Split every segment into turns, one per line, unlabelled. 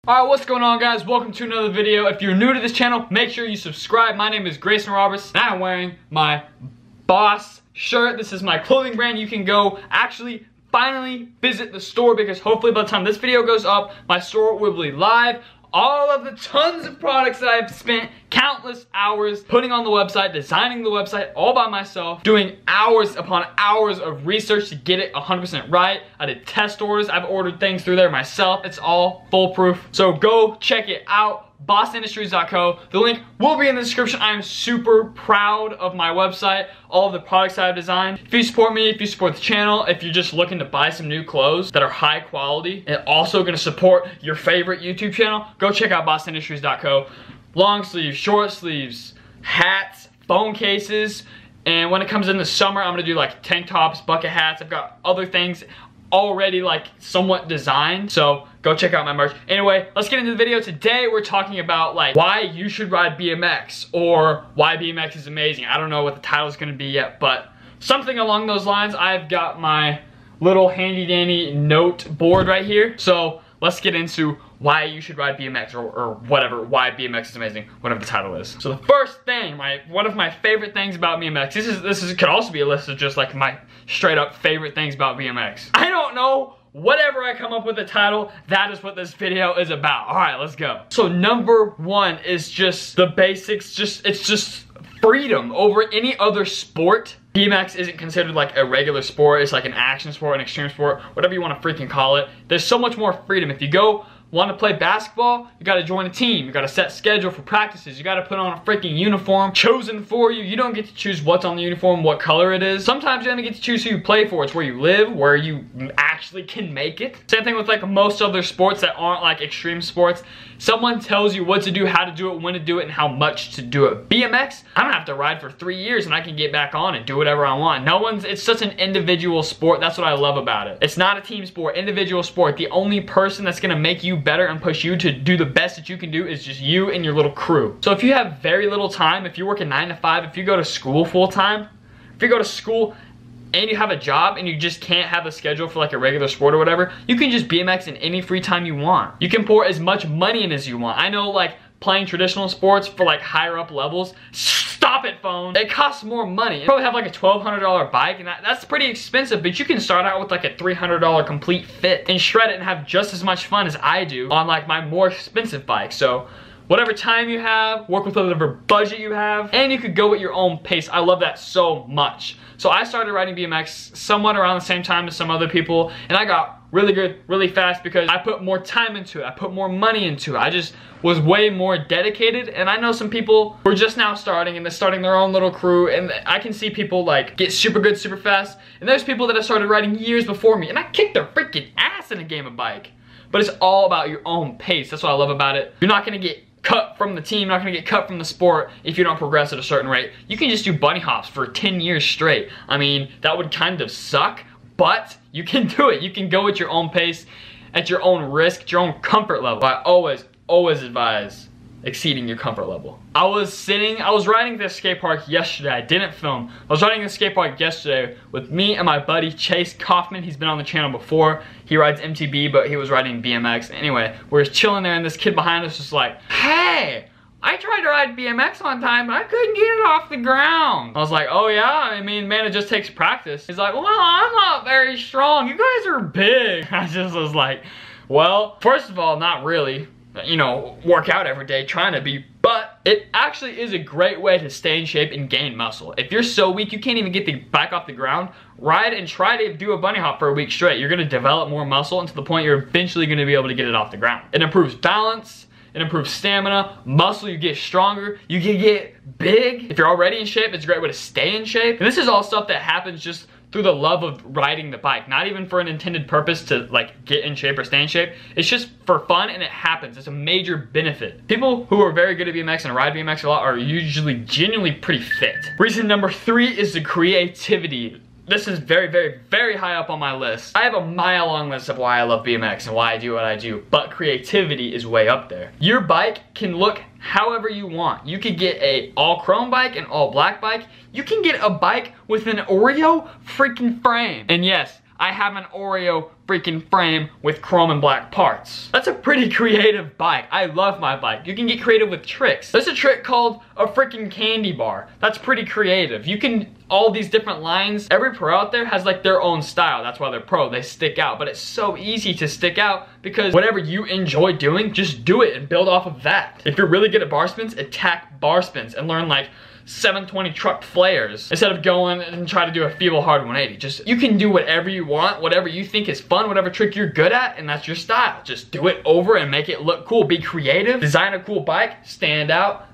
Alright, what's going on, guys? Welcome to another video. If you're new to this channel, make sure you subscribe. My name is Greyson Roberts, and I'm wearing my Boss shirt. This is my clothing brand. You can go finally visit the store, because hopefully by the time this video goes up, my store will be live. All of the tons of products that I've spent countless hours putting on the website, designing the website all by myself, doing hours upon hours of research to get it 100% right. I did test orders. I've ordered things through there myself. It's all foolproof. So go check it out. bossindustries.co. The link will be in the description. I am super proud of my website, all of the products I've designed. If you support me, if you support the channel, if you're just looking to buy some new clothes that are high quality and also gonna support your favorite YouTube channel, go check out bossindustries.co. Long sleeves, short sleeves, hats, phone cases, and when it comes into summer, I'm gonna do like tank tops, bucket hats. I've got other things already like somewhat designed, so go check out my merch. Anyway, let's get into the video. Today we're talking about like why you should ride BMX, or why BMX is amazing. I don't know what the title is going to be yet, but something along those lines. I've got my little handy dandy note board right here, so let's get into why you should ride BMX, or whatever, why BMX is amazing, whatever the title is. So the first thing, one of my favorite things about BMX, this could also be a list of just like my straight up favorite things about BMX. I don't know, whatever I come up with a title, that is what this video is about. All right, let's go. So number one is just the basics, it's just freedom over any other sport. BMX isn't considered like a regular sport. It's like an action sport, an extreme sport, whatever you want to freaking call it. There's so much more freedom. If you want to play basketball, you got to join a team. You got to set schedule for practices. You got to put on a freaking uniform chosen for you. You don't get to choose what's on the uniform, what color it is. Sometimes you only get to choose who you play for. It's where you live, where you actually can make it. Same thing with like most other sports that aren't like extreme sports. Someone tells you what to do, how to do it, when to do it, and how much to do it. BMX, I don't have to ride for 3 years and I can get back on and do whatever I want. It's such an individual sport. That's what I love about it. It's not a team sport, individual sport. The only person that's gonna make you better and push you to do the best that you can do is just you and your little crew. So if you have very little time, if you're working 9 to 5, if you go to school full time, if you go to school and you have a job and you just can't have a schedule for like a regular sport or whatever, you can just BMX in any free time you want. You can pour as much money in as you want. I know like playing traditional sports for like higher up levels, stop it phone, it costs more money. You probably have like a $1,200 bike, and that's pretty expensive, but you can start out with like a $300 complete fit and shred it and have just as much fun as I do on like my more expensive bike. So whatever time you have, work with whatever budget you have, and you could go at your own pace. I love that so much. So I started riding BMX somewhat around the same time as some other people, and I got really good, really fast, because I put more time into it. I put more money into it. I just was way more dedicated. And I know some people who are just now starting, and they're starting their own little crew, and I can see people like get super good super fast. And there's people that have started riding years before me, and I kicked their freaking ass in a game of bike. But it's all about your own pace. That's what I love about it. You're not gonna get cut from the team, you're not gonna get cut from the sport if you don't progress at a certain rate. You can just do bunny hops for 10 years straight. I mean, that would kind of suck, but you can do it. You can go at your own pace, at your own risk, at your own comfort level. I always advise exceeding your comfort level. I was riding this skate park yesterday. I didn't film. I was riding the skate park yesterday with me and my buddy Chase Kaufman. He's been on the channel before. He rides MTB, but he was riding BMX. Anyway, we're just chilling there, and this kid behind us was like, "Hey, I tried to ride BMX one time, but I couldn't get it off the ground." I was like, "Oh yeah? I mean, man, it just takes practice." He's like, "Well, I'm not very strong. You guys are big." I just was like, well, first of all, not really. You know, work out every day trying to be, but it actually is a great way to stay in shape and gain muscle. If you're so weak you can't even get the bike off the ground, ride and try to do a bunny hop for a week straight. You're gonna develop more muscle, and to the point you're eventually gonna be able to get it off the ground. It improves balance, it improves stamina, muscle, you get stronger, you can get big. If you're already in shape, it's a great way to stay in shape. And this is all stuff that happens just through the love of riding the bike, not even for an intended purpose to like get in shape or stay in shape. It's just for fun, and it happens. It's a major benefit. People who are very good at BMX and ride BMX a lot are usually genuinely pretty fit. Reason number 3 is the creativity. This is very, very, very high up on my list. I have a mile-long list of why I love BMX and why I do what I do, but creativity is way up there. Your bike can look however you want. You could get a all chrome bike, an all black bike. You can get a bike with an Oreo freaking frame. And yes, I have an Oreo freaking frame with chrome and black parts. That's a pretty creative bike. I love my bike. You can get creative with tricks. There's a trick called a freaking candy bar. That's pretty creative. You can, all these different lines, every pro out there has like their own style. That's why they're pro, they stick out. But it's so easy to stick out because whatever you enjoy doing, just do it and build off of that. If you're really good at bar spins, attack bar spins and learn like 720 truck flares instead of going and try to do a feeble hard 180. Just, you can do whatever you want, whatever you think is fun, whatever trick you're good at, and that's your style. Just do it over and make it look cool. Be creative, design a cool bike, stand out,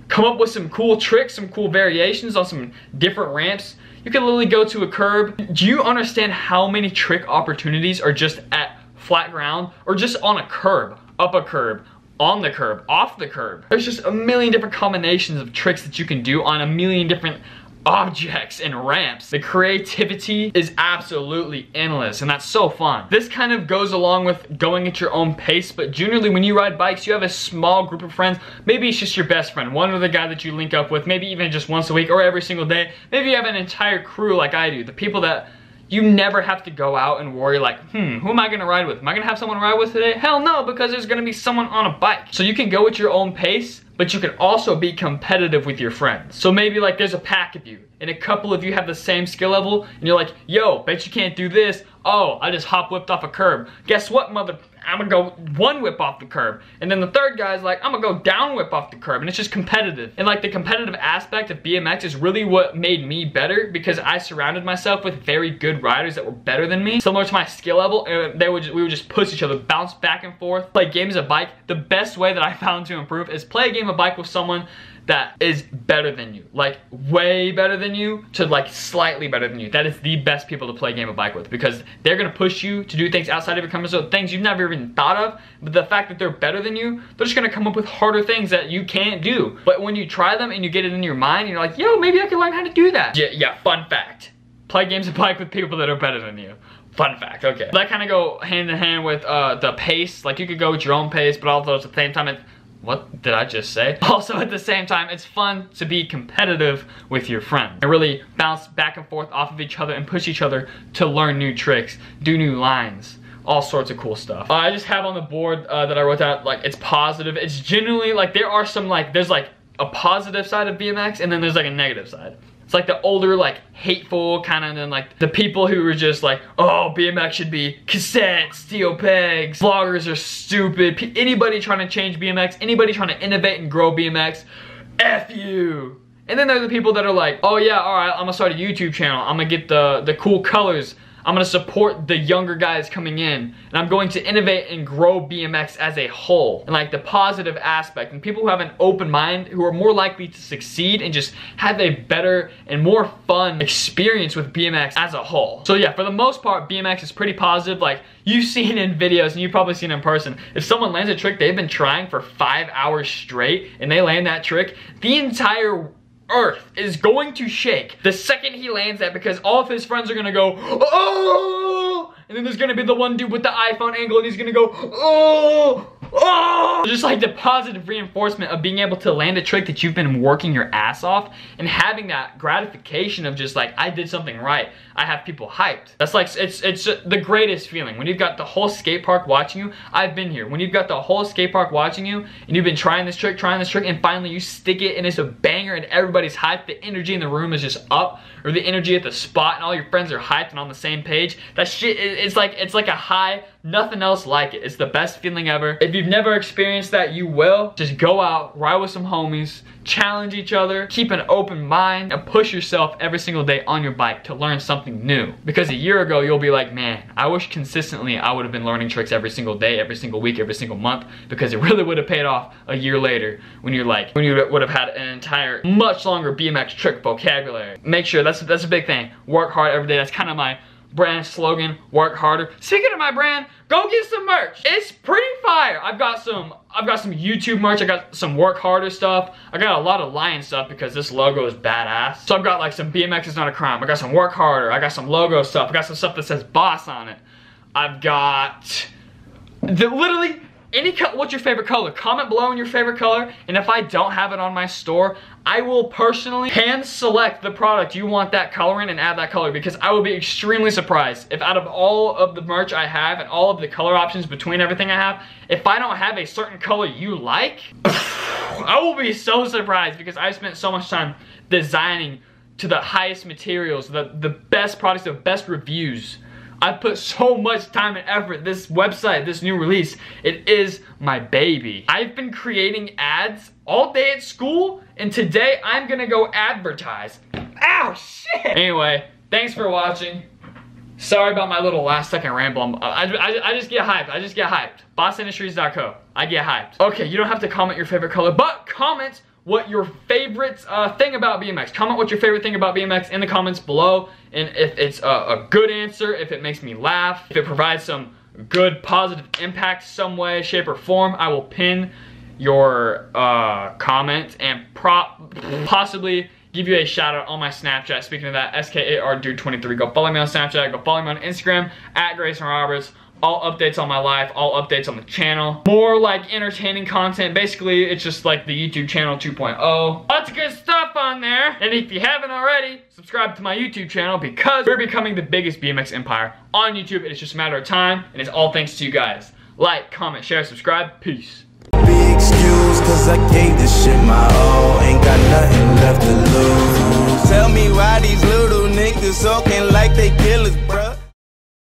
come up with some cool tricks, some cool variations on some different ramps. You can literally go to a curb. Do you understand how many trick opportunities are just at flat ground or just on a curb, up a curb, on the curb, off the curb? There's just a million different combinations of tricks that you can do on a million different objects and ramps. The creativity is absolutely endless, and that's so fun. This kind of goes along with going at your own pace, but generally when you ride bikes, you have a small group of friends. Maybe it's just your best friend, one other guy that you link up with, maybe even just once a week or every single day. Maybe you have an entire crew like I do, the people that you never have to go out and worry like, who am I gonna ride with? Am I gonna have someone ride with today? Hell no, because there's gonna be someone on a bike. So you can go at your own pace, but you can also be competitive with your friends. So maybe like there's a pack of you, and a couple of you have the same skill level, and you're like, yo, bet you can't do this. Oh, I just hop whipped off a curb. Guess what, I'm gonna go one whip off the curb. And then the third guy's like, I'm gonna go down whip off the curb. And it's just competitive. And like the competitive aspect of BMX is really what made me better, because I surrounded myself with very good riders that were better than me, similar to my skill level, and we would just push each other, bounce back and forth, play games of bike. The best way that I found to improve is play a game of bike with someone that is better than you, like way better than you to like slightly better than you. That is the best people to play a game of bike with, because they're gonna push you to do things outside of your comfort zone, things you've never even thought of. But the fact that they're better than you, they're just gonna come up with harder things that you can't do. But when you try them and you get it in your mind, and you're like, yo, maybe I can learn how to do that. Yeah, fun fact. Play games of bike with people that are better than you. Fun fact, okay. That kind of go hand in hand with the pace. Like you could go at your own pace, but also at the same time, what did I just say? Also at the same time, it's fun to be competitive with your friends and really bounce back and forth off of each other and push each other to learn new tricks, do new lines, all sorts of cool stuff. I just have on the board that I wrote down, like, it's positive. It's genuinely like there are some like, there's like a positive side of BMX and then there's like a negative side. It's like the older, like, hateful kind of, and then like the people who were just like, oh, BMX should be cassettes, steel pegs, vloggers are stupid, anybody trying to change BMX, anybody trying to innovate and grow BMX, F you. And then there are the people that are like, oh yeah, alright, I'm gonna start a YouTube channel, I'm gonna get the cool colors, I'm gonna support the younger guys coming in, and I'm going to innovate and grow BMX as a whole. And like the positive aspect, and people who have an open mind, who are more likely to succeed and just have a better and more fun experience with BMX as a whole. So yeah, for the most part, BMX is pretty positive. Like you've seen in videos, and you've probably seen in person, if someone lands a trick they've been trying for 5 hours straight, and they land that trick, the entire earth is going to shake the second he lands that, because all of his friends are gonna go, oh! And then there's gonna be the one dude with the iPhone angle, and he's gonna go, oh! Oh! Just like the positive reinforcement of being able to land a trick that you've been working your ass off, and having that gratification of just like, I did something right. I have people hyped. That's like, it's the greatest feeling. When you've got the whole skate park watching you, I've been here. When you've got the whole skate park watching you, and you've been trying this trick, and finally you stick it, and it's a banger, and everybody's hyped, the energy in the room is just up, or the energy at the spot, and all your friends are hyped and on the same page. That shit, it's like a high, nothing else like it. It's the best feeling ever. If you've never experienced that, you will. Just go out, ride with some homies, challenge each other, keep an open mind, and push yourself every single day on your bike to learn something new. Because a year ago, you'll be like, man, I wish consistently I would have been learning tricks every single day, every single week, every single month, because it really would have paid off a year later when you would have had an entire, much longer BMX trick vocabulary. Make sure, that's a big thing. Work hard every day. That's kind of my brand slogan, work harder. Speaking of my brand, go get some merch. It's pretty fire. I've got some YouTube merch. I got some work harder stuff. I got a lot of Lion stuff because this logo is badass. So I've got like some BMX is not a crime. I got some work harder. I got some logo stuff. I got some stuff that says boss on it. I've got literally what's your favorite color? Comment below in your favorite color, and if I don't have it on my store, I will personally hand select the product you want that color in and add that color, because I will be extremely surprised if out of all of the merch I have and all of the color options between everything I have, if I don't have a certain color you like, I will be so surprised, because I spent so much time designing to the highest materials, the best products, the best reviews. I put so much time and effort. This website, this new release, it is my baby. I've been creating ads all day at school, and today I'm gonna go advertise. Ow, shit! Anyway, thanks for watching. Sorry about my little last second ramble. I just get hyped. I just get hyped. BossIndustries.co. I get hyped. Okay, you don't have to comment your favorite color, but comment what your favorite thing about BMX. Comment what your favorite thing about BMX in the comments below. And if it's a good answer, if it makes me laugh, if it provides some good positive impact some way, shape, or form, I will pin your comment and possibly give you a shout out on my Snapchat. Speaking of that, SKARDude23. Go follow me on Snapchat. Go follow me on Instagram at Greyson Roberts. All updates on my life, all updates on the channel. More like entertaining content. Basically, it's just like the YouTube channel 2.0. Lots of good stuff on there. And if you haven't already, subscribe to my YouTube channel, because we're becoming the biggest BMX empire on YouTube. It's just a matter of time, and it's all thanks to you guys. Like, comment, share, subscribe. Peace.
Be excused, 'cause I gave this shit my all.